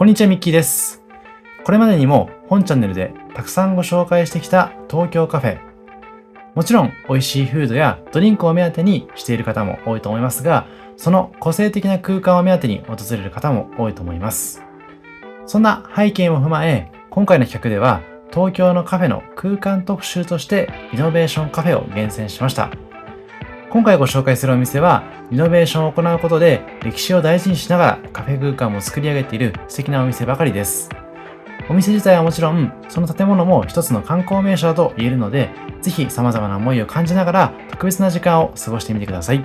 こんにちは、ミッキーです。これまでにも本チャンネルでたくさんご紹介してきた東京カフェ。もちろん美味しいフードやドリンクを目当てにしている方も多いと思いますが、その個性的な空間を目当てに訪れる方も多いと思います。そんな背景も踏まえ、今回の企画では東京のカフェの空間特集としてイノベーションカフェを厳選しました。今回ご紹介するお店は、イノベーションを行うことで歴史を大事にしながらカフェ空間も作り上げている素敵なお店ばかりです。お店自体はもちろん、その建物も一つの観光名所だと言えるので、ぜひ様々な思いを感じながら特別な時間を過ごしてみてください。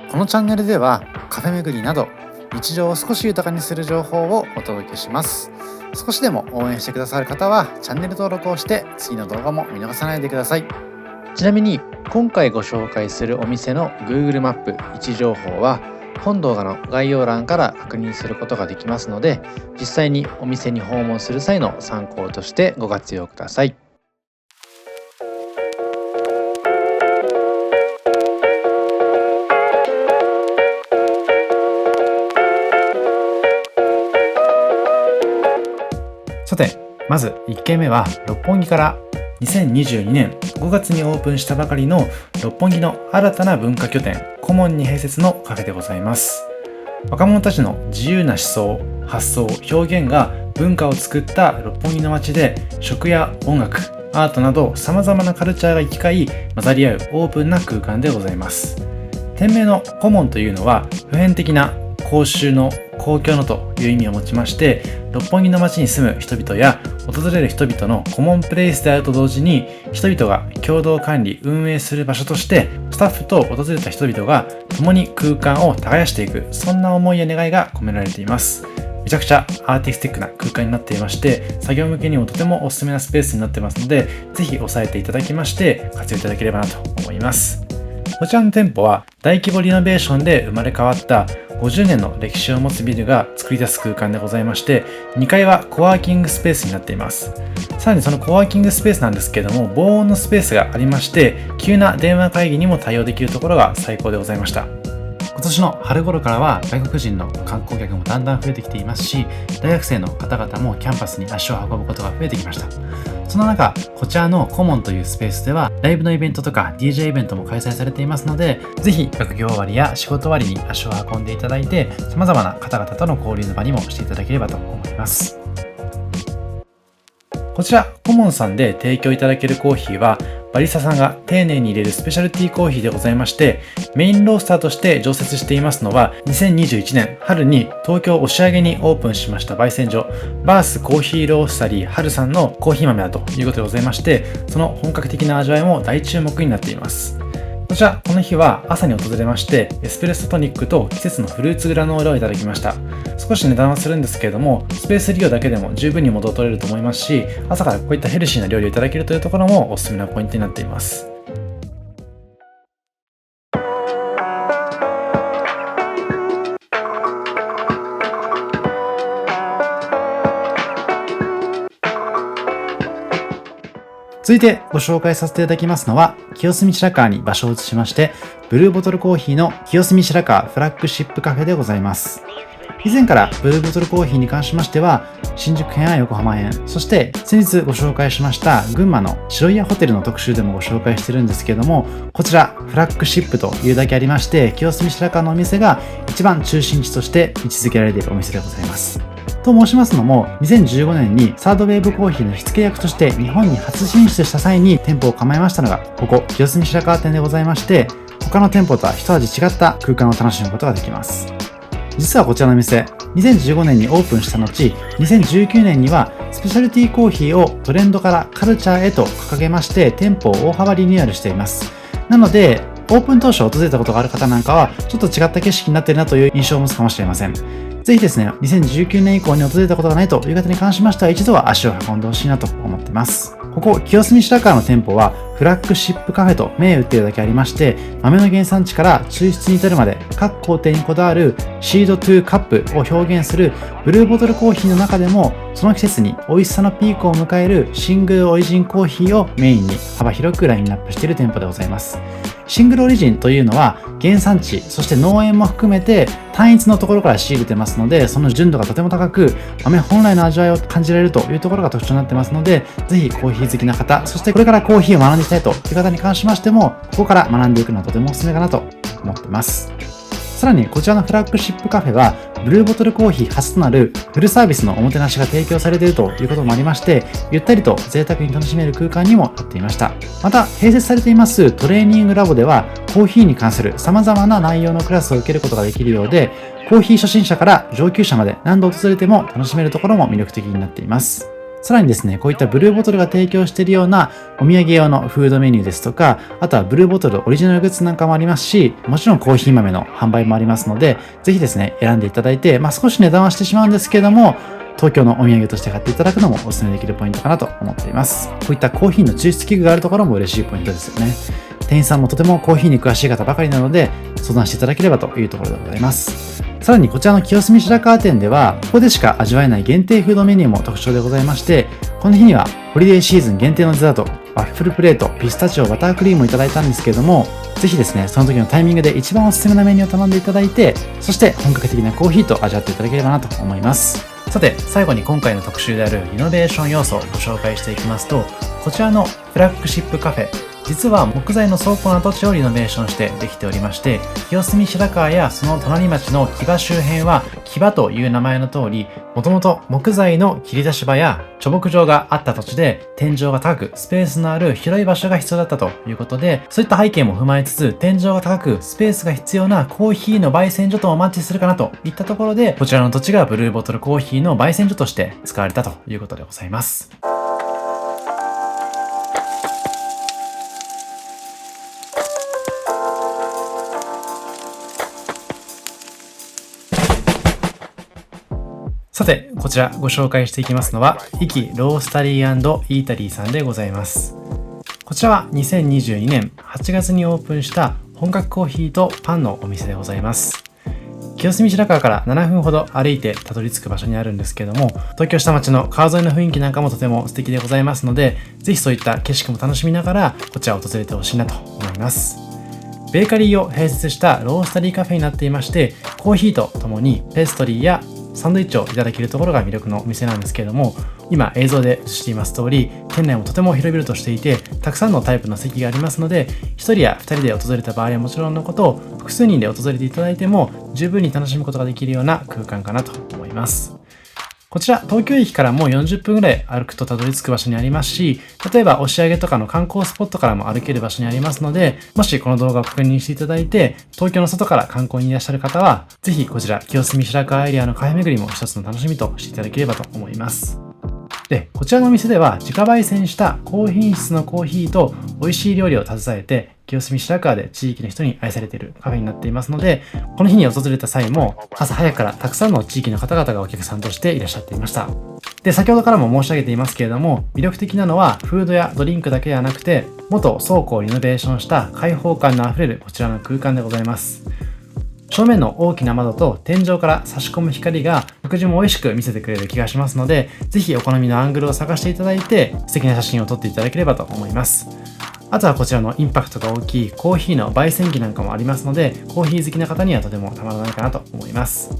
このチャンネルではカフェ巡りなど日常を少し豊かにする情報をお届けします。少しでも応援してくださる方はチャンネル登録をして次の動画も見逃さないでください。ちなみに今回ご紹介するお店の Google マップ位置情報は本動画の概要欄から確認することができますので、実際にお店に訪問する際の参考としてご活用ください。さて、まず1軒目は六本木から2022年5月にオープンしたばかりの六本木の新たな文化拠点コモンに併設のカフェでございます。若者たちの自由な思想、発想、表現が文化を作った六本木の街で、食や音楽、アートなど様々なカルチャーが行き交い混ざり合うオープンな空間でございます。店名のコモンというのは普遍的な公衆の公共のという意味を持ちまして、六本木の街に住む人々や訪れる人々のコモンプレイスであると同時に、人々が共同管理運営する場所として、スタッフと訪れた人々が共に空間を耕していく、そんな思いや願いが込められています。めちゃくちゃアーティスティックな空間になっていまして、作業向けにもとてもおすすめなスペースになってますので、ぜひ押さえていただきまして活用いただければなと思います。こちらの店舗は大規模リノベーションで生まれ変わった50年の歴史を持つビルが作り出す空間でございまして、2階はコワーキングスペースになっています。さらにそのコワーキングスペースなんですけれども、防音のスペースがありまして、急な電話会議にも対応できるところが最高でございました。今年の春頃からは外国人の観光客もだんだん増えてきていますし、大学生の方々もキャンパスに足を運ぶことが増えてきました。その中、こちらのコモンというスペースではライブのイベントとか DJ イベントも開催されていますので、ぜひ学業終わりや仕事終わりに足を運んでいただいて、様々な方々との交流の場にもしていただければと思います。こちらコモンさんで提供いただけるコーヒーは、バリスタさんが丁寧に入れるスペシャルティーコーヒーでございまして、メインロースターとして常設していますのは、2021年春に東京押上にオープンしました焙煎所、バースコーヒーロースタリー春さんのコーヒー豆だということでございまして、その本格的な味わいも大注目になっています。こちら、この日は朝に訪れまして、エスプレッソトニックと季節のフルーツグラノーラをいただきました。少し値段はするんですけれども、スペース利用だけでも十分に元を取れると思いますし、朝からこういったヘルシーな料理をいただけるというところもおすすめなポイントになっています。続いてご紹介させていただきますのは、清澄白河に場所を移しまして、ブルーボトルコーヒーの清澄白河フラッグシップカフェでございます。以前からブルーボトルコーヒーに関しましては、新宿編や横浜編、そして先日ご紹介しました群馬の白岩ホテルの特集でもご紹介してるんですけれども、こちらフラッグシップというだけありまして、清澄白河のお店が一番中心地として位置づけられているお店でございます。と申しますのも、2015年にサードウェーブコーヒーの火付け役として日本に初進出した際に店舗を構えましたのが、ここ清澄白河店でございまして、他の店舗とは一味違った空間を楽しむことができます。実はこちらの店、2015年にオープンした後、2019年にはスペシャルティーコーヒーをトレンドからカルチャーへと掲げまして、店舗を大幅リニューアルしています。なので、オープン当初訪れたことがある方なんかは、ちょっと違った景色になっているなという印象を持つかもしれません。ぜひですね、2019年以降に訪れたことがないという方に関しましては、一度は足を運んでほしいなと思っています。ここ清澄白河の店舗はフフラッグシップカフェと銘打っているだけありまして、豆の原産地から抽出に至るまで各工程にこだわるシードトゥーカップを表現するブルーボトルコーヒーの中でも、その季節に美味しさのピークを迎えるシングルオリジンコーヒーをメインに幅広くラインナップしている店舗でございます。シングルオリジンというのは原産地、そして農園も含めて単一のところから仕入れてますので、その純度がとても高く、豆本来の味わいを感じられるというところが特徴になってますので、ぜひコーヒー好きな方、そしてこれからコーヒーを学んでいきたいという方に関しましても、ここから学んでいくのはとてもおすすめかなと思っています。さらにこちらのフラッグシップカフェはブルーボトルコーヒー初となるフルサービスのおもてなしが提供されているということもありまして、ゆったりと贅沢に楽しめる空間にもなっていました。また併設されていますトレーニングラボではコーヒーに関する様々な内容のクラスを受けることができるようで、コーヒー初心者から上級者まで何度訪れても楽しめるところも魅力的になっています。さらにですね、こういったブルーボトルが提供しているようなお土産用のフードメニューですとか、あとはブルーボトルオリジナルグッズなんかもありますし、もちろんコーヒー豆の販売もありますので、ぜひですね、選んでいただいて、少し値段はしてしまうんですけれども、東京のお土産として買っていただくのもお勧めできるポイントかなと思っています。こういったコーヒーの抽出器具があるところも嬉しいポイントですよね。店員さんもとてもコーヒーに詳しい方ばかりなので、相談していただければというところでございます。さらにこちらの清澄白河店では、ここでしか味わえない限定フードメニューも特徴でございまして、この日にはホリデーシーズン限定のデザート、ワッフルプレート、ピスタチオ、バタークリームをいただいたんですけれども、ぜひですね、その時のタイミングで一番おすすめなメニューを頼んでいただいて、そして本格的なコーヒーと味わっていただければなと思います。さて、最後に今回の特集であるリノベーション要素をご紹介していきますと、こちらのフラッグシップカフェ、実は木材の倉庫の跡地をリノベーションしてできておりまして、清澄白河やその隣町の木場周辺は、木場という名前の通り、もともと木材の切り出し場や貯木場があった土地で、天井が高くスペースのある広い場所が必要だったということで、そういった背景も踏まえつつ、天井が高くスペースが必要なコーヒーの焙煎所ともマッチするかなといったところで、こちらの土地がブルーボトルコーヒーの焙煎所として使われたということでございます。さて、こちらご紹介していきますのは、イキロースタリー&イータリーさんでございます。こちらは2022年8月にオープンした本格コーヒーとパンのお店でございます。清澄白河から7分ほど歩いてたどり着く場所にあるんですけども、東京下町の川沿いの雰囲気なんかもとても素敵でございますので、ぜひそういった景色も楽しみながらこちらを訪れてほしいなと思います。ベーカリーを併設したロースタリーカフェになっていまして、コーヒーとともにペストリーやサンドイッチをいただけるところが魅力のお店なんですけれども、今映像で映しています通り、店内もとても広々としていて、たくさんのタイプの席がありますので、1人や2人で訪れた場合はもちろんのこと、複数人で訪れていただいても十分に楽しむことができるような空間かなと思います。こちら東京駅からもう40分ぐらい歩くとたどり着く場所にありますし、例えば押上とかの観光スポットからも歩ける場所にありますので、もしこの動画を確認していただいて、東京の外から観光にいらっしゃる方は、ぜひこちら清澄白河エリアのカフェ巡りも一つの楽しみとしていただければと思います。で、こちらのお店では自家焙煎した高品質のコーヒーと美味しい料理を携えて、清澄白河で地域の人に愛されているカフェになっていますので、この日に訪れた際も朝早くからたくさんの地域の方々がお客さんとしていらっしゃっていました。で、先ほどからも申し上げていますけれども、魅力的なのはフードやドリンクだけではなくて、元倉庫をリノベーションした開放感のあふれるこちらの空間でございます。正面の大きな窓と天井から差し込む光が食事も美味しく見せてくれる気がしますので、ぜひお好みのアングルを探していただいて素敵な写真を撮っていただければと思います。あとはこちらのインパクトが大きいコーヒーの焙煎機なんかもありますので、コーヒー好きな方にはとてもたまらないかなと思います。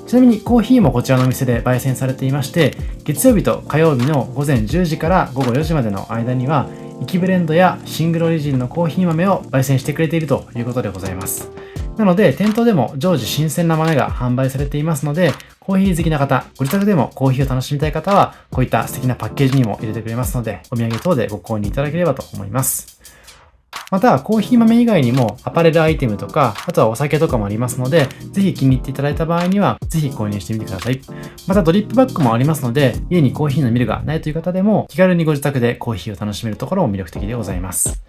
ちなみにコーヒーもこちらのお店で焙煎されていまして、月曜日と火曜日の午前10時から午後4時までの間には、イキブレンドやシングルオリジンのコーヒー豆を焙煎してくれているということでございます。なので、店頭でも常時新鮮な豆が販売されていますので、コーヒー好きな方、ご自宅でもコーヒーを楽しみたい方は、こういった素敵なパッケージにも入れてくれますので、お土産等でご購入いただければと思います。また、コーヒー豆以外にもアパレルアイテムとか、あとはお酒とかもありますので、ぜひ気に入っていただいた場合には、ぜひ購入してみてください。また、ドリップバッグもありますので、家にコーヒーのミルがないという方でも、気軽にご自宅でコーヒーを楽しめるところも魅力的でございます。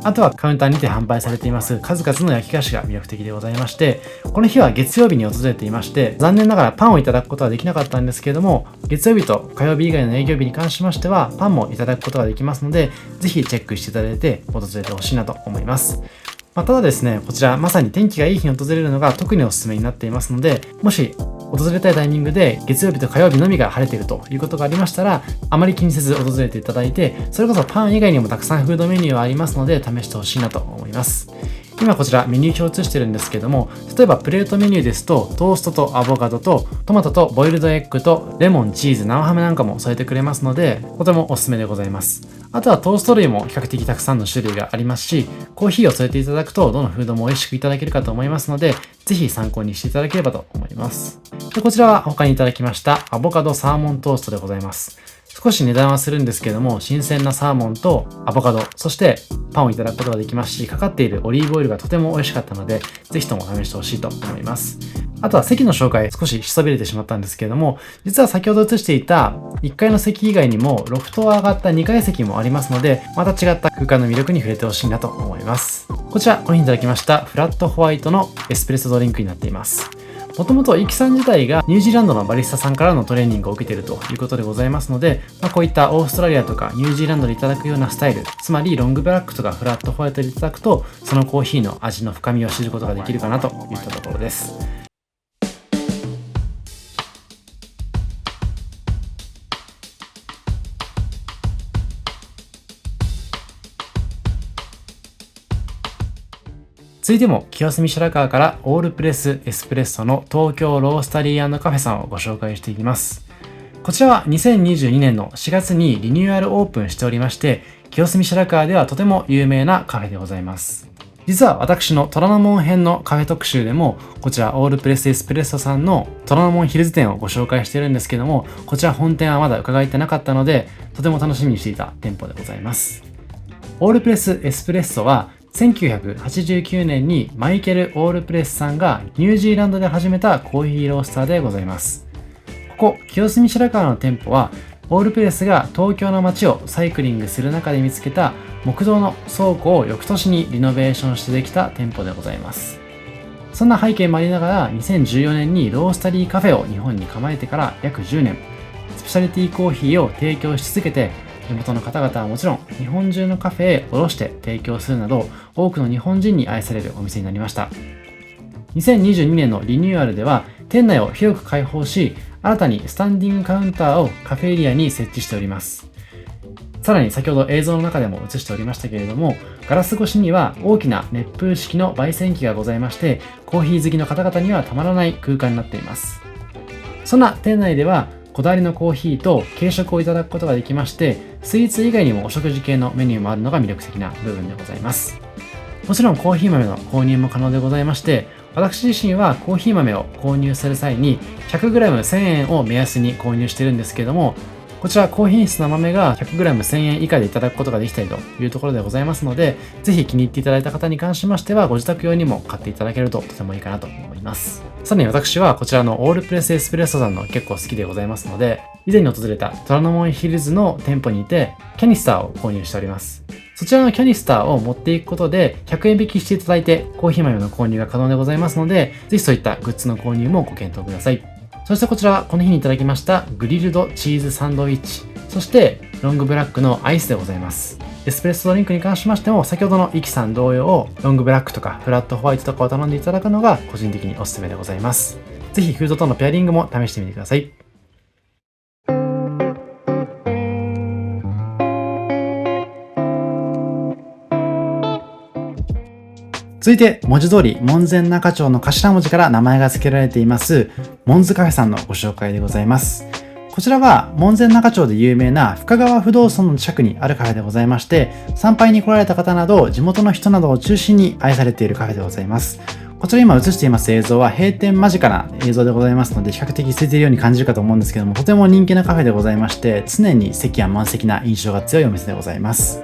あとはカウンターにて販売されています数々の焼き菓子が魅力的でございまして、この日は月曜日に訪れていまして、残念ながらパンをいただくことはできなかったんですけれども、月曜日と火曜日以外の営業日に関しましてはパンもいただくことができますので、ぜひチェックしていただいて訪れてほしいなと思います。ただですね、こちらまさに天気がいい日に訪れるのが特におすすめになっていますので、もし訪れたいタイミングで月曜日と火曜日のみが晴れているということがありましたら、あまり気にせず訪れていただいて、それこそパン以外にもたくさんフードメニューはありますので試してほしいなと思います。今こちらメニュー表を映してるんですけども、例えばプレートメニューですとトーストとアボカドとトマトとボイルドエッグとレモン、チーズ、生ハムなんかも添えてくれますので、とてもおすすめでございます。あとはトースト類も比較的たくさんの種類がありますし、コーヒーを添えていただくとどのフードも美味しくいただけるかと思いますので、ぜひ参考にしていただければと思います。でこちらは他にいただきましたアボカドサーモントーストでございます。少し値段はするんですけども、新鮮なサーモンとアボカド、そしてパンをいただくことができますし、かかっているオリーブオイルがとても美味しかったので、ぜひとも試してほしいと思います。あとは席の紹介、少ししそびれてしまったんですけれども、実は先ほど映していた1階の席以外にもロフトが上がった2階席もありますので、また違った空間の魅力に触れてほしいなと思います。こちら、この日いただきましたフラットホワイトのエスプレッソドリンクになっています。もともとイキさん自体がニュージーランドのバリスタさんからのトレーニングを受けているということでございますので、こういったオーストラリアとかニュージーランドでいただくようなスタイル、つまりロングブラックとかフラットホワイトでいただくと、そのコーヒーの味の深みを知ることができるかなといったところです。続いても清澄白河からオールプレスエスプレッソの東京ロースタリー&カフェさんをご紹介していきます。こちらは2022年の4月にリニューアルオープンしておりまして、清澄白河ではとても有名なカフェでございます。実は私の虎ノ門編のカフェ特集でも、こちらオールプレスエスプレッソさんの虎ノ門ヒルズ店をご紹介しているんですけども、こちら本店はまだ伺えてなかったので、とても楽しみにしていた店舗でございます。オールプレスエスプレッソは1989年にマイケル・オールプレスさんがニュージーランドで始めたコーヒーロースターでございます。ここ清澄白河の店舗はオールプレスが東京の街をサイクリングする中で見つけた木造の倉庫を翌年にリノベーションしてできた店舗でございます。そんな背景もありながら2014年にロースタリーカフェを日本に構えてから約10年、スペシャリティコーヒーを提供し続けて、地元の方々はもちろん日本中のカフェへ卸して提供するなど、多くの日本人に愛されるお店になりました。2022年のリニューアルでは店内を広く開放し、新たにスタンディングカウンターをカフェエリアに設置しております。さらに先ほど映像の中でも映しておりましたけれども、ガラス越しには大きな熱風式の焙煎機がございまして、コーヒー好きの方々にはたまらない空間になっています。そんな店内ではこだわりのコーヒーと軽食をいただくことができまして、スイーツ以外にもお食事系のメニューもあるのが魅力的な部分でございます。もちろんコーヒー豆の購入も可能でございまして、私自身はコーヒー豆を購入する際に 100g1000 円を目安に購入しているんですけれども、こちら高品質な豆が 100g1000 円以下でいただくことができたりというところでございますので、ぜひ気に入っていただいた方に関しましてはご自宅用にも買っていただけるととてもいいかなと思います。さらに私はこちらのオールプレスエスプレッソさんの結構好きでございますので、以前に訪れた虎ノ門ヒルズの店舗にてキャニスターを購入しております。そちらのキャニスターを持っていくことで100円引きしていただいてコーヒー豆の購入が可能でございますので、ぜひそういったグッズの購入もご検討ください。そしてこちらはこの日にいただきましたグリルドチーズサンドイッチ、そしてロングブラックのアイスでございます。エスプレッソドリンクに関しましても先ほどのイキさん同様、ロングブラックとかフラットホワイトとかを頼んでいただくのが個人的におすすめでございます。ぜひフードとのペアリングも試してみてください。続いて文字通り門前仲町の頭文字から名前が付けられていますモンズカフェさんのご紹介でございます。こちらは門前仲町で有名な深川不動尊の近くにあるカフェでございまして、参拝に来られた方など地元の人などを中心に愛されているカフェでございます。こちら今映しています映像は閉店間近な映像でございますので、比較的空いているように感じるかと思うんですけども、とても人気なカフェでございまして、常に席は満席な印象が強いお店でございます。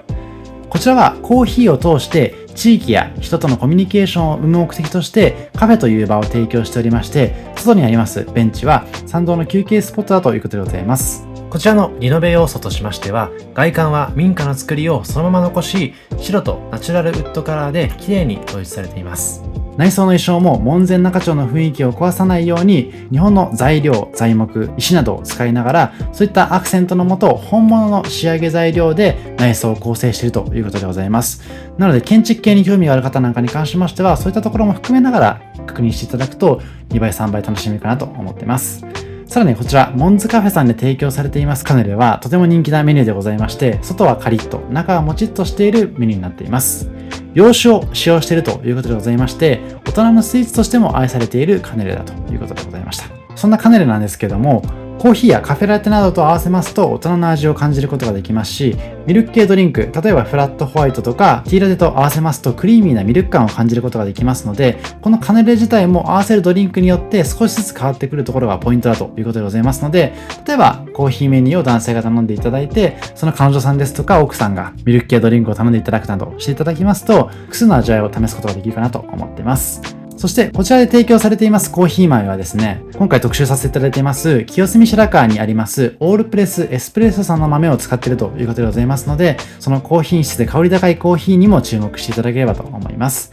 こちらはコーヒーを通して地域や人とのコミュニケーションを生む目的としてカフェという場を提供しておりまして、外にありますベンチは参道の休憩スポットだということでございます。こちらのリノベ要素としましては、外観は民家の作りをそのまま残し、白とナチュラルウッドカラーで綺麗に統一されています。内装の衣装も門前仲町の雰囲気を壊さないように、日本の材料、材木、石などを使いながら、そういったアクセントのもと、本物の仕上げ材料で内装を構成しているということでございます。なので、建築系に興味がある方なんかに関しましては、そういったところも含めながら確認していただくと、2倍、3倍楽しめるかなと思っています。さらにこちら、モンズカフェさんで提供されていますカヌレは、とても人気なメニューでございまして、外はカリッと、中はもちっとしているメニューになっています。洋酒を使用しているということでございまして、大人のスイーツとしても愛されているカヌレだということでございました。そんなカヌレなんですけども、コーヒーやカフェラテなどと合わせますと大人の味を感じることができますし、ミルク系ドリンク、例えばフラットホワイトとかティーラテと合わせますとクリーミーなミルク感を感じることができますので、このカヌレ自体も合わせるドリンクによって少しずつ変わってくるところがポイントだということでございますので、例えばコーヒーメニューを男性が頼んでいただいて、その彼女さんですとか奥さんがミルク系ドリンクを頼んでいただくなどしていただきますと、複数の味わいを試すことができるかなと思っています。そしてこちらで提供されていますコーヒー豆はですね、今回特集させていただいています清澄白河にありますオールプレスエスプレッソさんの豆を使っているということでございますので、その高品質で香り高いコーヒーにも注目していただければと思います。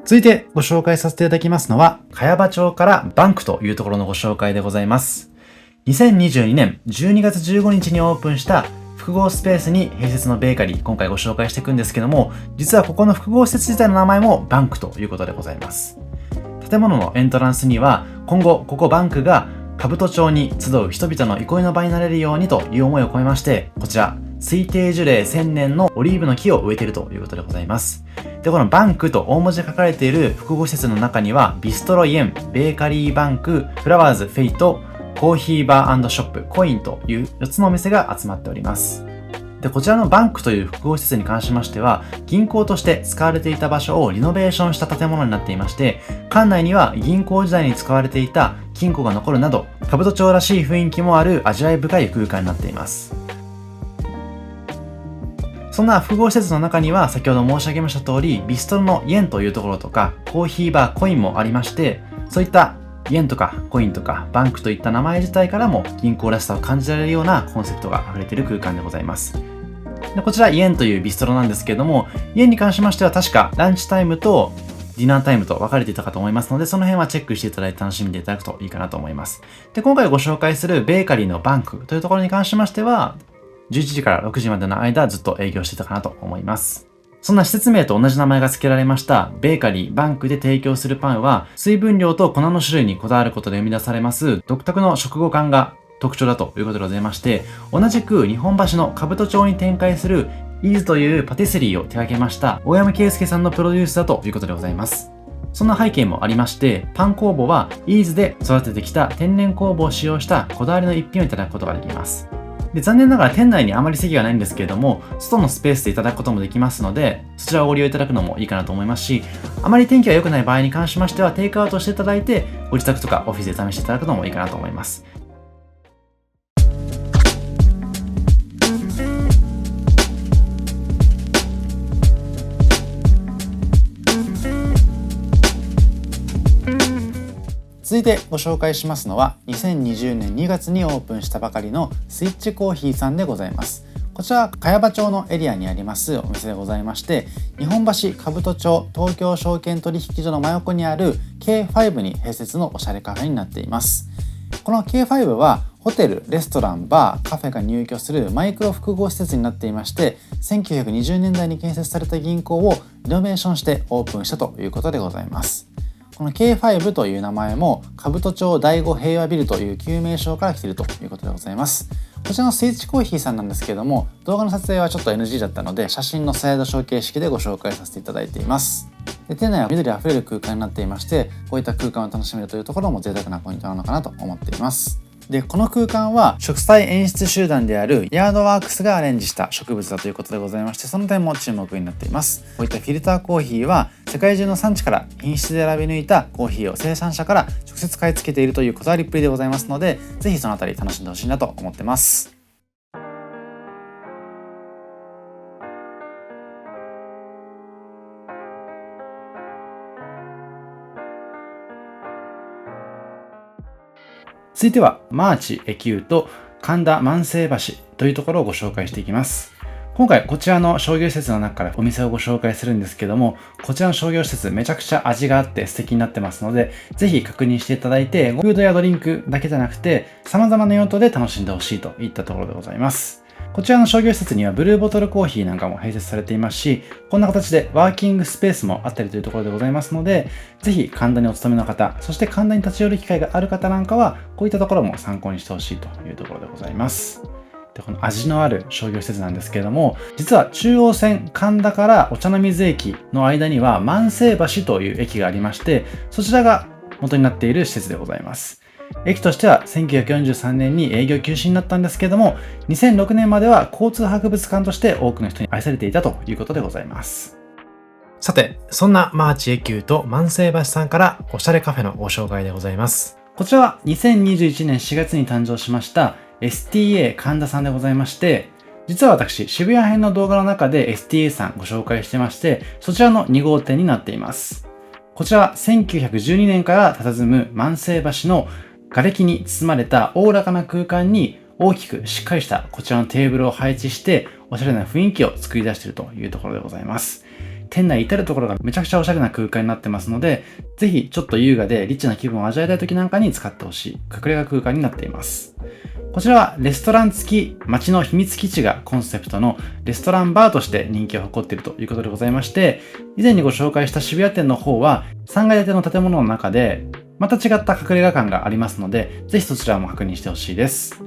続いてご紹介させていただきますのは、茅場町からバンクというところのご紹介でございます。2022年12月15日にオープンした複合スペースに併設のベーカリー、今回ご紹介していくんですけども、実はここの複合施設自体の名前もバンクということでございます。建物のエントランスには、今後ここバンクが兜町に集う人々の憩いの場になれるようにという思いを込めまして、こちら推定樹齢1000年のオリーブの木を植えているということでございます。で、このバンクと大文字で書かれている複合施設の中には、ビストロイエン、ベーカリーバンク、フラワーズフェイト、コーヒーバー&ショップ、コインという4つのお店が集まっております。で、こちらのバンクという複合施設に関しましては、銀行として使われていた場所をリノベーションした建物になっていまして、館内には銀行時代に使われていた金庫が残るなど、兜町らしい雰囲気もある味わい深い空間になっています。そんな複合施設の中には、先ほど申し上げました通り、ビストロのイエンというところとか、コーヒーバーコインもありまして、そういったイエンとかコインとかバンクといった名前自体からも銀行らしさを感じられるようなコンセプトが溢れている空間でございます。で、こちらイエンというビストロなんですけれども、イエンに関しましては確かランチタイムとディナータイムと分かれていたかと思いますので、その辺はチェックしていただいて楽しんでいただくといいかなと思います。で、今回ご紹介するベーカリーのバンクというところに関しましては、11時から6時までの間ずっと営業していたかなと思います。そんな施設名と同じ名前が付けられましたベーカリーバンクで提供するパンは、水分量と粉の種類にこだわることで生み出されます独特の食後感が特徴だということでございまして、同じく日本橋の兜町に展開するイーズというパティスリーを手掛けました大山圭介さんのプロデュースだということでございます。そんな背景もありまして、パン工房はイーズで育ててきた天然酵母を使用したこだわりの一品をいただくことができます。で、残念ながら店内にあまり席がないんですけれども、外のスペースでいただくこともできますので、そちらをご利用いただくのもいいかなと思いますし、あまり天気が良くない場合に関しましては、テイクアウトしていただいて、ご自宅とかオフィスで試していただくのもいいかなと思います。続いてご紹介しますのは、2020年2月にオープンしたばかりのスイッチコーヒーさんでございます。こちらは茅場町のエリアにありますお店でございまして、日本橋兜町東京証券取引所の真横にある K5 に併設のおしゃれカフェになっています。この K5 はホテル、レストラン、バー、カフェが入居するマイクロ複合施設になっていまして、1920年代に建設された銀行をリノベーションしてオープンしたということでございます。この K5 という名前も兜町第五平和ビルという旧名称から来ているということでございます。こちらのスイッチコーヒーさんなんですけれども、動画の撮影はちょっと NG だったので、写真のスライドショー形式でご紹介させていただいています。で、店内は緑あふれる空間になっていまして、こういった空間を楽しめるというところも贅沢なポイントなのかなと思っています。で、この空間は植栽演出集団であるヤードワークスがアレンジした植物だということでございまして、その点も注目になっています。こういったフィルターコーヒーは世界中の産地から品質で選び抜いたコーヒーを生産者から直接買い付けているというこだわりっぷりでございますので、ぜひそのあたり楽しんでほしいなと思ってます。続いてはマーチエキューと神田万世橋というところをご紹介していきます。今回こちらの商業施設の中からお店をご紹介するんですけども、こちらの商業施設めちゃくちゃ味があって素敵になってますので、ぜひ確認していただいて、フードやドリンクだけじゃなくて様々な用途で楽しんでほしいといったところでございます。こちらの商業施設にはブルーボトルコーヒーなんかも併設されていますし、こんな形でワーキングスペースもあったりというところでございますので、ぜひ神田にお勤めの方、そして神田に立ち寄る機会がある方なんかは、こういったところも参考にしてほしいというところでございます。で、この味のある商業施設なんですけれども、実は中央線神田からお茶の水駅の間には万世橋という駅がありまして、そちらが元になっている施設でございます。駅としては1943年に営業休止になったんですけれども、2006年までは交通博物館として多くの人に愛されていたということでございます。さて、そんなマーチエキューと万世橋さんからおしゃれカフェのご紹介でございます。こちらは2021年4月に誕生しました STA 神田さんでございまして、実は私、渋谷編の動画の中で STA さんご紹介してまして、そちらの2号店になっています。こちらは1912年から佇む万世橋の瓦礫に包まれたおおらかな空間に大きくしっかりしたこちらのテーブルを配置しておしゃれな雰囲気を作り出しているというところでございます。店内至るところがめちゃくちゃおしゃれな空間になってますので、ぜひちょっと優雅でリッチな気分を味わいたい時なんかに使ってほしい隠れ家空間になっています。こちらはレストラン付き街の秘密基地がコンセプトのレストランバーとして人気を誇っているということでございまして、以前にご紹介した渋谷店の方は3階建ての建物の中でまた違った隠れ家感がありますので、ぜひそちらも確認してほしいです。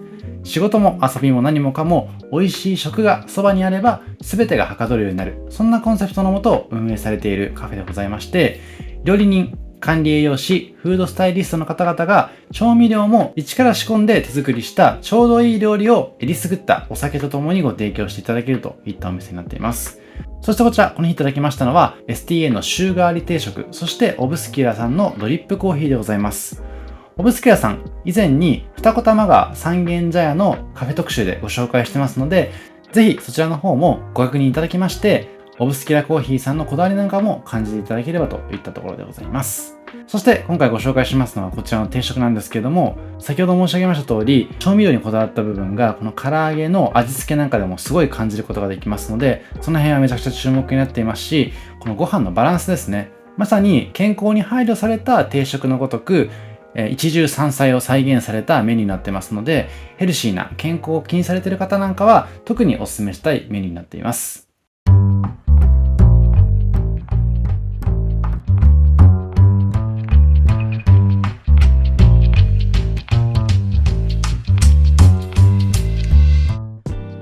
仕事も遊びも何もかも美味しい食がそばにあれば全てがはかどるようになる、そんなコンセプトのもと運営されているカフェでございまして、料理人、管理栄養士、フードスタイリストの方々が調味料も一から仕込んで手作りしたちょうどいい料理をえりすぐったお酒とともにご提供していただけるといったお店になっています。そしてこちら、この日いただきましたのは STA の週替わり定食、そしてオブスキュラさんのドリップコーヒーでございます。オブスキュラさん、以前に二子玉川三軒茶屋のカフェ特集でご紹介してますので、ぜひそちらの方もご確認いただきまして、オブスキュラコーヒーさんのこだわりなんかも感じていただければといったところでございます。そして今回ご紹介しますのはこちらの定食なんですけれども、先ほど申し上げました通り、調味料にこだわった部分がこの唐揚げの味付けなんかでもすごい感じることができますので、その辺はめちゃくちゃ注目になっていますし、このご飯のバランスですね。まさに健康に配慮された定食のごとく、一汁三菜を再現されたメニューになってますので、ヘルシーな健康を気にされている方なんかは特にお勧めしたいメニューになっています。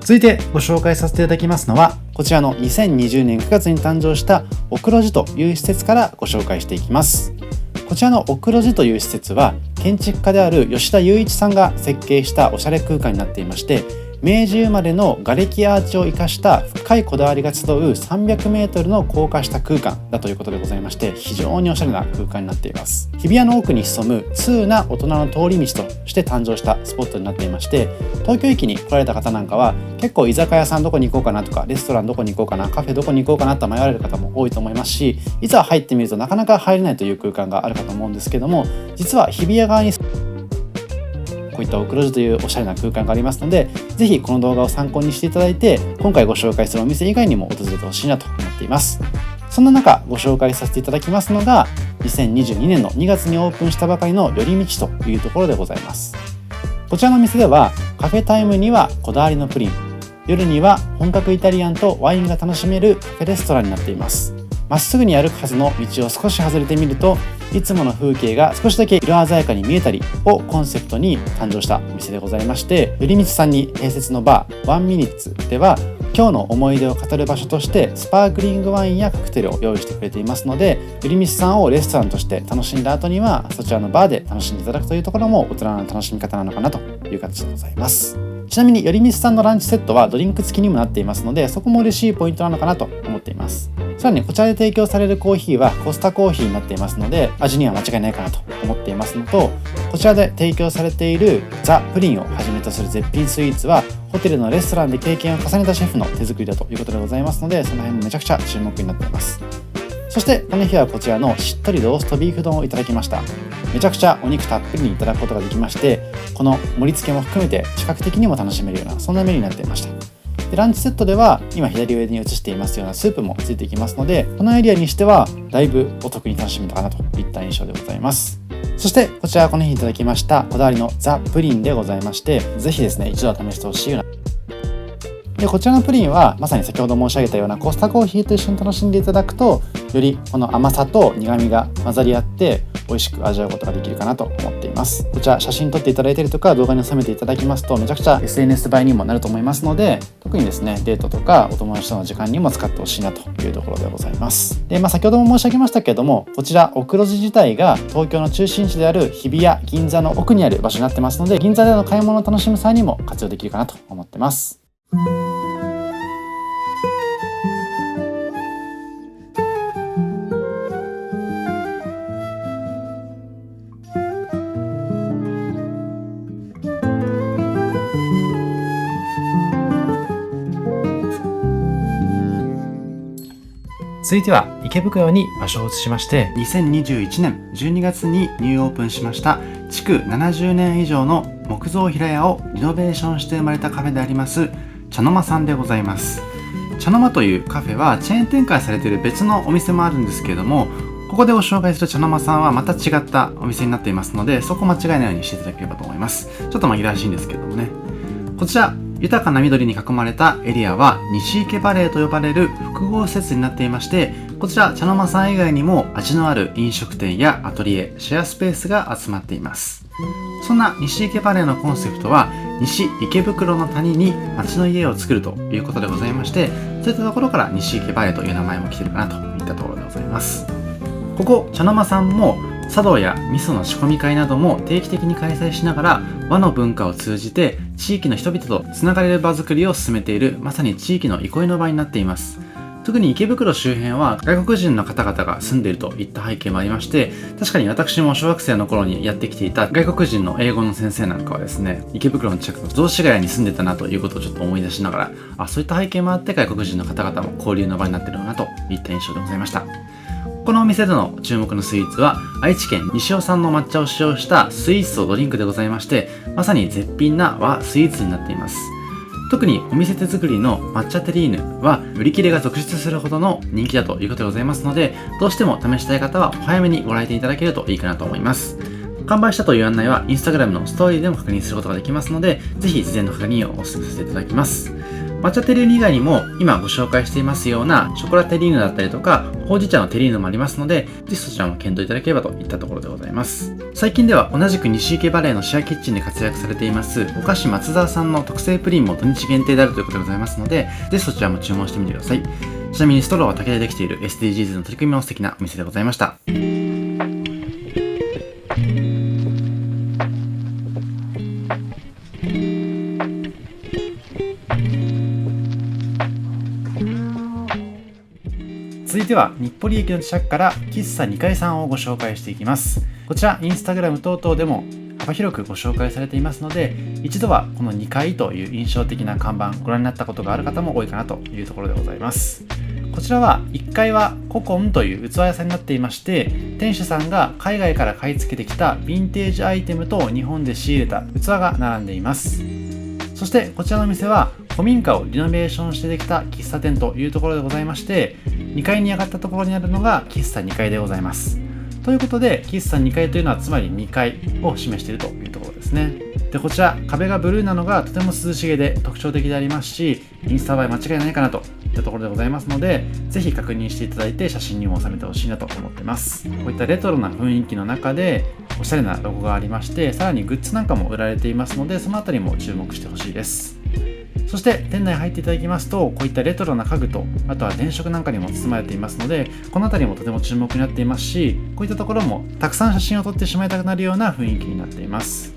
続いてご紹介させていただきますのは、こちらの2020年9月に誕生したおくろじという施設からご紹介していきます。こちらのおくろじという施設は建築家である吉田雄一さんが設計したおしゃれ空間になっていまして、明治生まれの瓦礫アーチを生かした深いこだわりが集う300メートルの高架下空間だということでございまして、非常におしゃれな空間になっています。日比谷の奥に潜む通な大人の通り道として誕生したスポットになっていまして、東京駅に来られた方なんかは結構居酒屋さんどこに行こうかなとか、レストランどこに行こうかな、カフェどこに行こうかなと迷われる方も多いと思いますし、いざ入ってみるとなかなか入れないという空間があるかと思うんですけども、実は日比谷側にこういったおくろじというおしゃれな空間がありますので、ぜひこの動画を参考にしていただいて、今回ご紹介するお店以外にも訪れてほしいなと思っています。そんな中ご紹介させていただきますのが、2022年の2月にオープンしたばかりの寄り道というところでございます。こちらの店ではカフェタイムにはこだわりのプリン、夜には本格イタリアンとワインが楽しめるカフェレストランになっています。まっすぐに歩くはずの道を少し外れてみると、いつもの風景が少しだけ色鮮やかに見えたりをコンセプトに誕生したお店でございまして、寄り道さんに併設のバーワンミニッツでは今日の思い出を語る場所としてスパークリングワインやカクテルを用意してくれていますので、よりみすさんをレストランとして楽しんだ後にはそちらのバーで楽しんでいただくというところも大人の楽しみ方なのかなという形でございます。ちなみによりみすさんのランチセットはドリンク付きにもなっていますので、そこも嬉しいポイントなのかなと思っています。さらにこちらで提供されるコーヒーはコスタコーヒーになっていますので、味には間違いないかなと思っていますのと、こちらで提供されているザ・プリンをはじめとする絶品スイーツはホテルのレストランで経験を重ねたシェフの手作りだということでございますので、その辺もめちゃくちゃ注目になっています。そしてこの日はこちらのしっとりローストビーフ丼をいただきました。めちゃくちゃお肉たっぷりにいただくことができまして、この盛り付けも含めて視覚的にも楽しめるようなそんなメニューになっていました。でランチセットでは今左上に映していますようなスープもついてきますので、このエリアにしてはだいぶお得に楽しめたかなといった印象でございます。そしてこちらはこの日いただきましたこだわりのザ・プリンでございまして、ぜひですね一度は試してほしいようなで、こちらのプリンはまさに先ほど申し上げたようなコスタコーヒーと一緒に楽しんでいただくと、よりこの甘さと苦味が混ざり合って美味しく味わうことができるかなと思っています。こちら写真撮っていただいたりとか動画に収めていただきますとめちゃくちゃ SNS 映えにもなると思いますので、特にですねデートとかお友達との時間にも使ってほしいなというところでございます。で、先ほども申し上げましたけれども、こちら奥路地自体が東京の中心地である日比谷銀座の奥にある場所になってますので、銀座での買い物を楽しむ際にも活用できるかなと思ってます。続いては池袋に場所を移しまして、2021年12月にニューオープンしました築70年以上の木造平屋をリノベーションして生まれたカフェであります茶の間さんでございます。茶の間というカフェはチェーン展開されている別のお店もあるんですけれども、ここでご紹介する茶の間さんはまた違ったお店になっていますので、そこ間違えないようにしていただければと思います。ちょっと紛らわしいんですけれどもね。こちら豊かな緑に囲まれたエリアは西池バレーと呼ばれる複合施設になっていまして、こちら茶の間さん以外にも味のある飲食店やアトリエ、シェアスペースが集まっています。そんな西池バレーのコンセプトは西池袋の谷に町の家を作るということでございまして、そういったところから西池バレーという名前も来てるかなといったところでございます。ここ茶の間さんも茶道や味噌の仕込み会なども定期的に開催しながら、和の文化を通じて地域の人々とつながれる場づくりを進めている、まさに地域の憩いの場になっています。特に池袋周辺は外国人の方々が住んでいるといった背景もありまして、確かに私も小学生の頃にやってきていた外国人の英語の先生なんかはですね、池袋の近くの雑司ヶ谷に住んでたなということをちょっと思い出しながら、そういった背景もあって外国人の方々も交流の場になっているなといった印象でございました。このお店での注目のスイーツは愛知県西尾産の抹茶を使用したスイーツとドリンクでございまして、まさに絶品な和スイーツになっています。特にお店手作りの抹茶テリーヌは売り切れが続出するほどの人気だということでございますので、どうしても試したい方はお早めにご来店いただけるといいかなと思います。完売したという案内はインスタグラムのストーリーでも確認することができますので、ぜひ事前の確認をお勧めさせていただきます。抹茶テリーヌ以外にも今ご紹介していますようなショコラテリーヌだったりとかほうじ茶のテリーヌもありますので、ぜひそちらも検討いただければといったところでございます。最近では同じく西池バレーのシェアキッチンで活躍されていますお菓子松沢さんの特製プリンも土日限定であるということでございますので、ぜひそちらも注文してみてください。ちなみにストローは竹でできている SDGs の取り組みも素敵なお店でございました。続いては日暮里駅の近くから喫茶2階さんをご紹介していきます。こちらインスタグラム等々でも幅広くご紹介されていますので、一度はこの2階という印象的な看板ご覧になったことがある方も多いかなというところでございます。こちらは1階はココンという器屋さんになっていまして、店主さんが海外から買い付けてきたヴィンテージアイテムと日本で仕入れた器が並んでいます。そしてこちらの店は古民家をリノベーションしてできた喫茶店というところでございまして、2階に上がったところにあるのが喫茶2階でございます。ということで喫茶2階というのはつまり2階を示しているというところですね。で、こちら壁がブルーなのがとても涼しげで特徴的でありますし、インスタ映え間違いないかなといったところでございますので、ぜひ確認していただいて写真にも収めてほしいなと思っています。こういったレトロな雰囲気の中でおしゃれなロゴがありまして、さらにグッズなんかも売られていますので、そのあたりも注目してほしいです。そそして店内入っていただきますと、こういったレトロな家具と、あとは電飾なんかにも包まれていますので、この辺りもとても注目になっていますし、こういったところもたくさん写真を撮ってしまいたくなるような雰囲気になっています。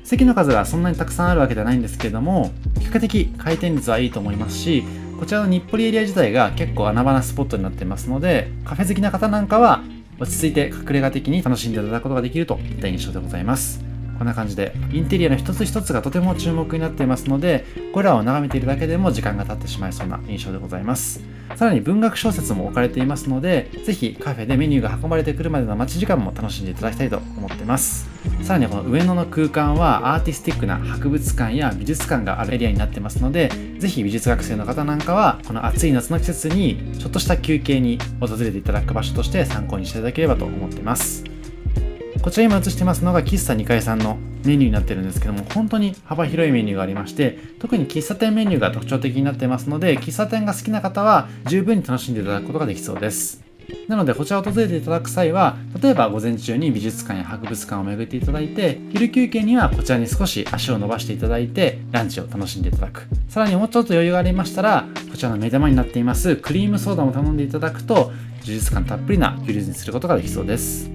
席の数がそんなにたくさんあるわけではないんですけれども、比較的回転率はいいと思いますし、こちらの日暮里エリア自体が結構穴場なスポットになっていますので、カフェ好きな方なんかは落ち着いて隠れ家的に楽しんでいただくことができるといった印象でございます。こんな感じでインテリアの一つ一つがとても注目になっていますので、これらを眺めているだけでも時間が経ってしまいそうな印象でございます。さらに文学小説も置かれていますので、ぜひカフェでメニューが運ばれてくるまでの待ち時間も楽しんでいただきたいと思っています。さらにこの上野の空間はアーティスティックな博物館や美術館があるエリアになってますので、ぜひ美術学生の方なんかはこの暑い夏の季節にちょっとした休憩に訪れていただく場所として参考にしていただければと思っています。こちら今映してますのが喫茶2階さんのメニューになってるんですけども、本当に幅広いメニューがありまして、特に喫茶店メニューが特徴的になってますので、喫茶店が好きな方は十分に楽しんでいただくことができそうです。なのでこちらを訪れていただく際は、例えば午前中に美術館や博物館を巡っていただいて、昼休憩にはこちらに少し足を伸ばしていただいてランチを楽しんでいただく。さらにもうちょっと余裕がありましたら、こちらの目玉になっていますクリームソーダも頼んでいただくと、充実感たっぷりな休日にすることができそうです。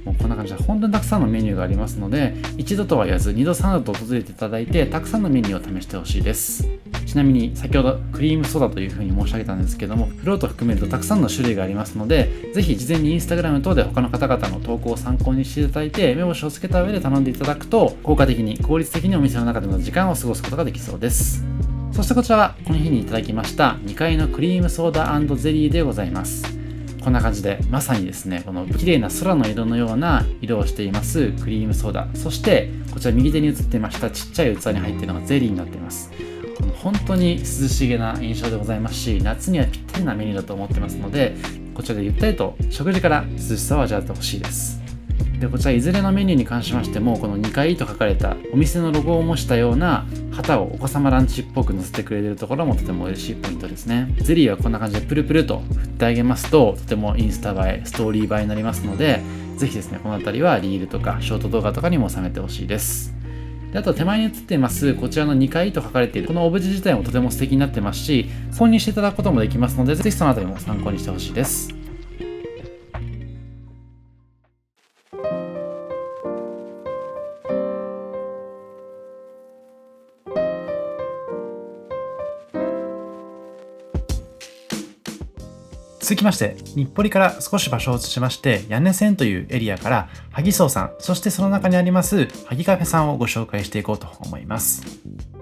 もうこんな感じで本当にたくさんのメニューがありますので、一度とは言わず2度3度と訪れていただいて、たくさんのメニューを試してほしいです。ちなみに先ほどクリームソーダというふうに申し上げたんですけども、フロート含めるとたくさんの種類がありますので、ぜひ事前にインスタグラム等で他の方々の投稿を参考にしていただいて、目星をつけた上で頼んでいただくと、効果的に効率的にお店の中での時間を過ごすことができそうです。そしてこちらはこの日にいただきました2階のクリームソーダ&ゼリーでございます。こんな感じでまさにですね、この綺麗な空の色のような色をしていますクリームソーダ、そしてこちら右手に映っていましたちっちゃい器に入っているのがゼリーになっています。本当に涼しげな印象でございますし、夏にはぴったりなメニューだと思ってますので、こちらでゆったりと食事から涼しさを味わってほしいです。でこちらいずれのメニューに関しましても、この2階と書かれたお店のロゴを模したような旗をお子様ランチっぽく載せてくれているところもとても嬉しいポイントですね。ゼリーはこんな感じでプルプルと振ってあげますと、とてもインスタ映え、ストーリー映えになりますので、ぜひですねこの辺りはリールとかショート動画とかにも収めてほしいです。であと手前に映っていますこちらの2階と書かれているこのオブジェ自体もとても素敵になってますし、購入していただくこともできますので、ぜひその辺りも参考にしてほしいです。続きまして、日暮里から少し場所を移しまして、屋根線というエリアから萩荘さん、そしてその中にあります萩カフェさんをご紹介していこうと思います。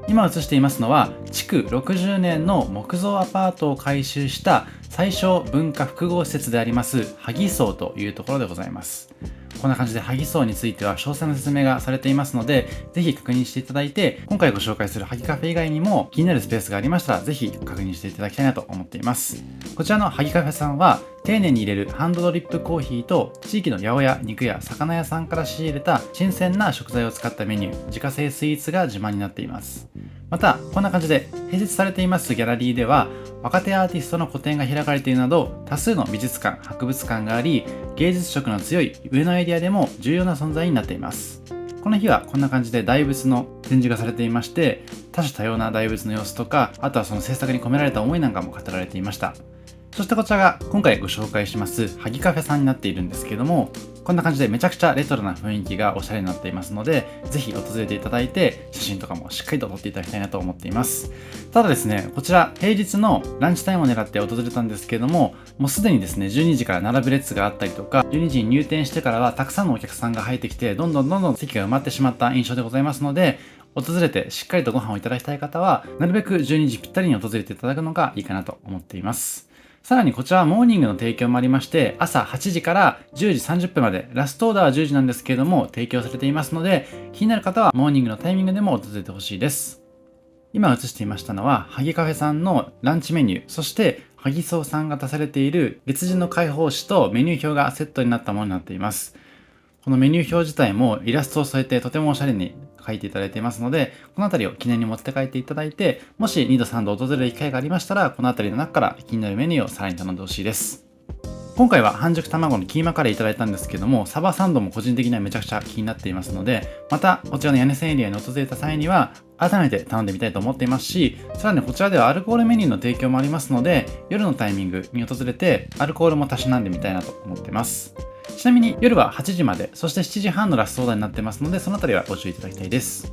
今映していますのは築60年の木造アパートを改修した最小文化複合施設であります萩荘というところでございます。こんな感じで萩荘については詳細な説明がされていますので、ぜひ確認していただいて、今回ご紹介する萩カフェ以外にも気になるスペースがありましたら、ぜひ確認していただきたいなと思っています。こちらの萩カフェさんは丁寧に入れるハンドドリップコーヒーと地域の八百屋、肉屋、魚屋さんから仕入れた新鮮な食材を使ったメニュー、自家製スイーツが自慢になっています。またこんな感じで併設されていますギャラリーでは、若手アーティストの個展が開かれているなど、多数の美術館、博物館があり、芸術色の強い上野エリアでも重要な存在になっています。この日はこんな感じで大仏の展示がされていまして、多種多様な大仏の様子とか、あとはその制作に込められた思いなんかも語られていました。そしてこちらが今回ご紹介します萩カフェさんになっているんですけども、こんな感じでめちゃくちゃレトロな雰囲気がおしゃれになっていますので、ぜひ訪れていただいて写真とかもしっかりと撮っていただきたいなと思っています。ただですね、こちら平日のランチタイムを狙って訪れたんですけども、もうすでにですね12時から並ぶ列があったりとか、12時に入店してからはたくさんのお客さんが入ってきて、どんどん席が埋まってしまった印象でございますので、訪れてしっかりとご飯をいただきたい方はなるべく12時ぴったりに訪れていただくのがいいかなと思っています。さらにこちらはモーニングの提供もありまして、朝8時から10時30分まで、ラストオーダーは10時なんですけれども提供されていますので、気になる方はモーニングのタイミングでも訪れてほしいです。今映していましたのは萩カフェさんのランチメニュー、そして萩荘さんが出されている月次の開放紙とメニュー表がセットになったものになっています。このメニュー表自体もイラストを添えてとてもおしゃれに書いていただいていますので、この辺りを記念に持って帰っていただいて、もし2度3度訪れる機会がありましたら、この辺りの中から気になるメニューをさらに頼んでほしいです。今回は半熟卵のキーマカレーいただいたんですけども、サバサンドも個人的にはめちゃくちゃ気になっていますので、またこちらの屋根線エリアに訪れた際には改めて頼んでみたいと思っていますし、さらにこちらではアルコールメニューの提供もありますので、夜のタイミングに訪れてアルコールもたしなんでみたいなと思っています。ちなみに夜は8時まで、そして7時半のラストオーダーになってますので、そのあたりはご注意いただきたいです。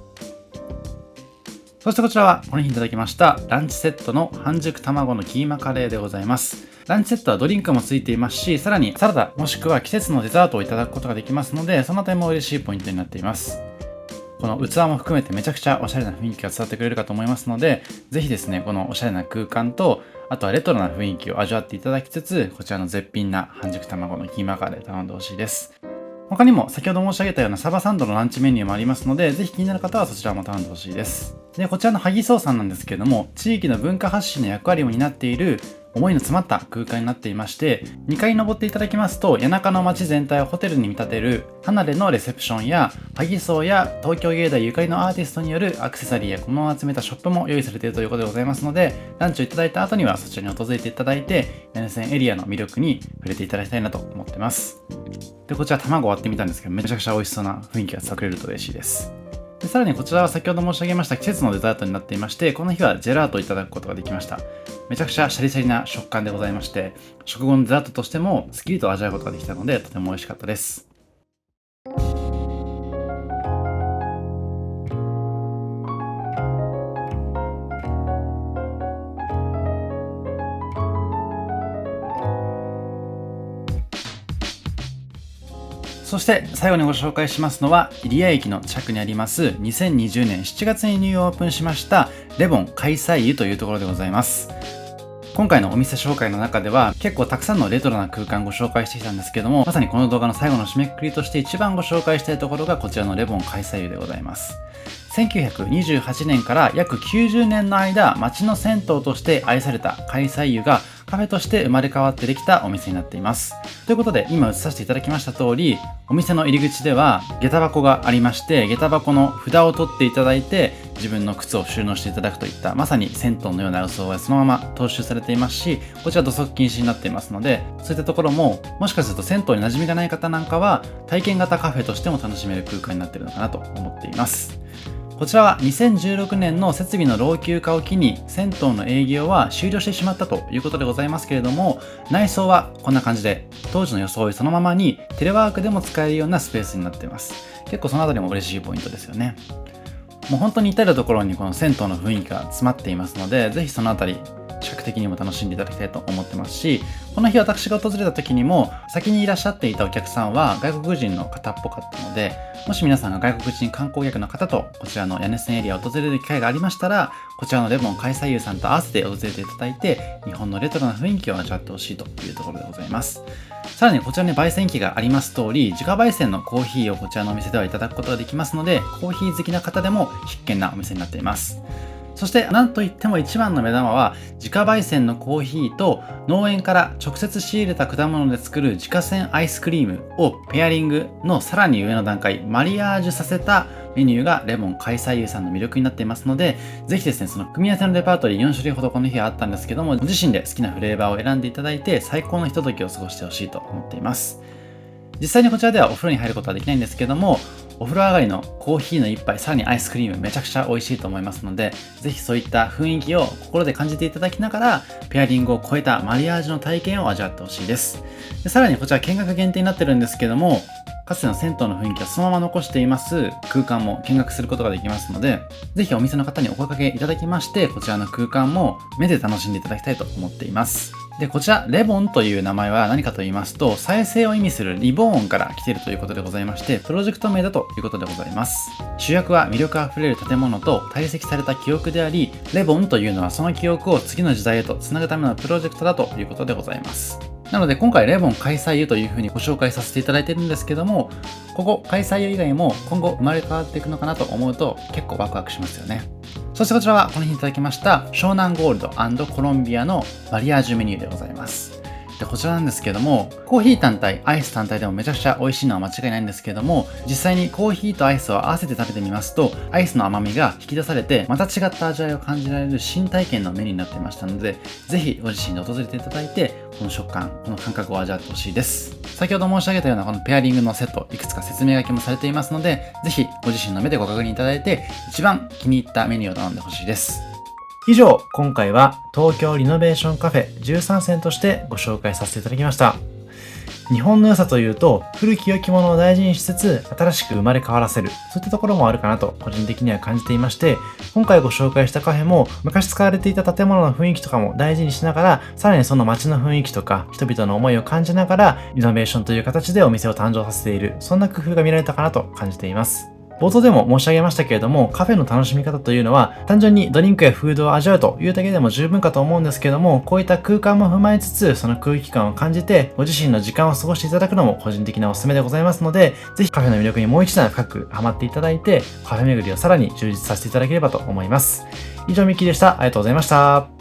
そしてこちらはこの日いただきましたランチセットの半熟卵のキーマカレーでございます。ランチセットはドリンクもついていますし、さらにサラダもしくは季節のデザートをいただくことができますので、その点も嬉しいポイントになっています。この器も含めてめちゃくちゃおしゃれな雰囲気が伝わってくれるかと思いますので、ぜひですね、このおしゃれな空間と、あとはレトロな雰囲気を味わっていただきつつ、こちらの絶品な半熟卵のキーマカレー頼んでほしいです。他にも先ほど申し上げたようなサバサンドのランチメニューもありますので、ぜひ気になる方はそちらも頼んでほしいです。で、こちらのハギソウさんなんですけれども、地域の文化発信の役割を担っている思いの詰まった空間になっていまして、2階に登っていただきますと、谷中の街全体をホテルに見立てる離れのレセプションや、ハギソウや東京芸大ゆかりのアーティストによるアクセサリーや小物を集めたショップも用意されているということでございますので、ランチをいただいた後にはそちらに訪れていただいて、屋根線エリアの魅力に触れていただきたいなと思っています。で、こちら卵を割ってみたんですけど、めちゃくちゃ美味しそうな雰囲気が伝わってくれると嬉しいです。で、さらにこちらは先ほど申し上げました季節のデザートになっていまして、この日はジェラートをいただくことができました。めちゃくちゃシャリシャリな食感でございまして、食後のデザートとしてもすっきりと味わうことができたので、とても美味しかったです。そして最後にご紹介しますのは、入谷駅の近くにあります2020年7月にニューオープンしましたレボン開催湯というところでございます。今回のお店紹介の中では結構たくさんのレトロな空間ご紹介してきたんですけども、まさにこの動画の最後の締めくくりとして一番ご紹介したいところがこちらのレボン開催湯でございます。1928年から約90年の間、町の銭湯として愛された開催湯がカフェとして生まれ変わってできたお店になっています。ということで、今映させていただきました通り、お店の入り口では下駄箱がありまして、下駄箱の札を取っていただいて、自分の靴を収納していただくといった、まさに銭湯のような装いはそのまま踏襲されていますし、こちら土足禁止になっていますので、そういったところも、もしかすると銭湯に馴染みがない方なんかは、体験型カフェとしても楽しめる空間になっているのかなと思っています。こちらは2016年の設備の老朽化を機に銭湯の営業は終了してしまったということでございますけれども、内装はこんな感じで当時の装いそのままにテレワークでも使えるようなスペースになっています。結構そのあたりも嬉しいポイントですよね。もう本当に至るところにこの銭湯の雰囲気が詰まっていますので、ぜひそのあたり視覚的にも楽しんでいただきたいと思ってますし、この日私が訪れた時にも先にいらっしゃっていたお客さんは外国人の方っぽかったので、もし皆さんが外国人観光客の方とこちらの屋根線エリアを訪れる機会がありましたら、こちらのレボン開催湯さんと合わせて訪れていただいて、日本のレトロな雰囲気を味わってほしいというところでございます。さらにこちらに焙煎機があります通り、自家焙煎のコーヒーをこちらのお店ではいただくことができますので、コーヒー好きな方でも必見なお店になっています。そして何といっても一番の目玉は、自家焙煎のコーヒーと農園から直接仕入れた果物で作る自家製アイスクリームをペアリングのさらに上の段階、マリアージュさせたメニューがレモン開催湯さんの魅力になっていますので、ぜひですね、その組み合わせのレパートリー4種類ほどこの日はあったんですけども、ご自身で好きなフレーバーを選んでいただいて最高のひとときを過ごしてほしいと思っています。実際にこちらではお風呂に入ることはできないんですけども、お風呂上がりのコーヒーの一杯、さらにアイスクリームめちゃくちゃ美味しいと思いますので、ぜひそういった雰囲気を心で感じていただきながら、ペアリングを超えたマリアージュの体験を味わってほしいです。で、さらにこちら見学限定になってるんですけども、かつての銭湯の雰囲気をそのまま残しています空間も見学することができますので、ぜひお店の方にお声掛けいただきまして、こちらの空間も目で楽しんでいただきたいと思っています。で、こちら、レボンという名前は何かと言いますと、再生を意味するリボーンから来ているということでございまして、プロジェクト名だということでございます。主役は魅力あふれる建物と堆積された記憶であり、レボンというのはその記憶を次の時代へとつなぐためのプロジェクトだということでございます。なので今回レボン開催湯というふうにご紹介させていただいているんですけども、ここ開催湯以外も今後生まれ変わっていくのかなと思うと結構ワクワクしますよね。そしてこちらはこの日いただきました湘南ゴールド&コロンビアのマリアージュメニューでございます。で、こちらなんですけども、コーヒー単体、アイス単体でもめちゃくちゃ美味しいのは間違いないんですけども、実際にコーヒーとアイスを合わせて食べてみますと、アイスの甘みが引き出されて、また違った味わいを感じられる新体験のメニューになっていましたので、ぜひご自身で訪れていただいて、この食感、この感覚を味わってほしいです。先ほど申し上げたようなこのペアリングのセット、いくつか説明書きもされていますので、ぜひご自身の目でご確認いただいて、一番気に入ったメニューを頼んでほしいです。以上、今回は東京リノベーションカフェ13選としてご紹介させていただきました。日本の良さというと、古き良きものを大事にしつつ、新しく生まれ変わらせる、そういったところもあるかなと個人的には感じていまして、今回ご紹介したカフェも、昔使われていた建物の雰囲気とかも大事にしながら、さらにその街の雰囲気とか、人々の思いを感じながら、リノベーションという形でお店を誕生させている、そんな工夫が見られたかなと感じています。冒頭でも申し上げましたけれども、カフェの楽しみ方というのは、単純にドリンクやフードを味わうというだけでも十分かと思うんですけども、こういった空間も踏まえつつ、その空気感を感じて、ご自身の時間を過ごしていただくのも個人的なおすすめでございますので、ぜひカフェの魅力にもう一段深くハマっていただいて、カフェ巡りをさらに充実させていただければと思います。以上、ミッキーでした。ありがとうございました。